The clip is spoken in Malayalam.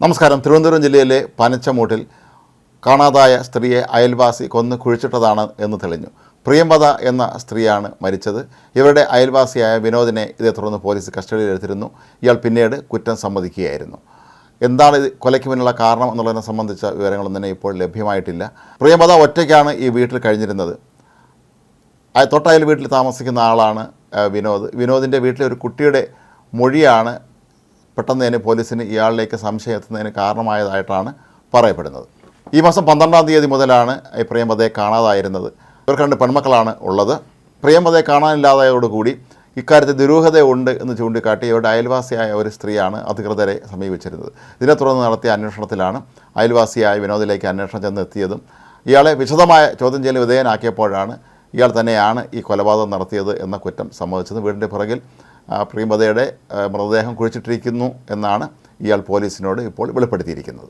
നമസ്കാരം. തിരുവനന്തപുരം ജില്ലയിലെ പനച്ചമൂട്ടിൽ കാണാതായ സ്ത്രീയെ അയൽവാസി കൊന്ന് കുഴിച്ചിട്ടതാണ് എന്ന് തെളിഞ്ഞു. പ്രിയംവദ എന്ന സ്ത്രീയാണ് മരിച്ചത്. ഇവരുടെ അയൽവാസിയായ വിനോദിനെ ഇതേ തുടർന്ന് പോലീസ് കസ്റ്റഡിയിലെടുത്തിരുന്നു. ഇയാൾ പിന്നീട് കുറ്റം സമ്മതിക്കുകയായിരുന്നു. എന്താണ് കൊലയ്ക്ക് പിന്നിലുള്ള കാരണം എന്നുള്ളതിനെ സംബന്ധിച്ച വിവരങ്ങളൊന്നും തന്നെ ഇപ്പോൾ ലഭ്യമായിട്ടില്ല. പ്രിയംവദ ഒറ്റയ്ക്കാണ് ഈ വീട്ടിൽ കഴിഞ്ഞിരുന്നത്. തൊട്ടയൽ വീട്ടിൽ താമസിക്കുന്ന ആളാണ് വിനോദ്. വിനോദിൻ്റെ വീട്ടിലെ ഒരു കുട്ടിയുടെ മൊഴിയാണ് പെട്ടെന്ന് തന്നെ പോലീസിന് ഇയാളിലേക്ക് സംശയം എത്തുന്നതിന് കാരണമായതായിട്ടാണ് പറയപ്പെടുന്നത്. ഈ മാസം 12-ാം തീയതി മുതലാണ് ഈ പ്രിയംവദയെ കാണാതായിരുന്നത്. ഇവർക്ക് 2 പെൺമക്കളാണ് ഉള്ളത്. പ്രിയംവദയെ കാണാനില്ലാതായതോടുകൂടി ഇക്കാര്യത്തിൽ ദുരൂഹതയുണ്ട് എന്ന് ചൂണ്ടിക്കാട്ടി ഇവരുടെ അയൽവാസിയായ ഒരു സ്ത്രീയാണ് അധികൃതരെ സമീപിച്ചിരുന്നത്. ഇതിനെ തുടർന്ന് നടത്തിയ അന്വേഷണത്തിലാണ് അയൽവാസിയായ വിനോദിലേക്ക് അന്വേഷണം ചെന്നെത്തിയതും ഇയാളെ വിശദമായ ചോദ്യം ചെയ്യൽ വിധേയനാക്കിയപ്പോഴാണ് ഇയാൾ തന്നെയാണ് ഈ കൊലപാതകം നടത്തിയത് എന്ന കുറ്റം സമ്മതിച്ചത്. വീടിൻ്റെ പുറകിൽ പ്രിയംവദയുടെ മൃതദേഹം കുഴിച്ചിട്ടിരിക്കുന്നു എന്നാണ് ഇയാൾ പോലീസിനോട് ഇപ്പോൾ വെളിപ്പെടുത്തിയിരിക്കുന്നത്.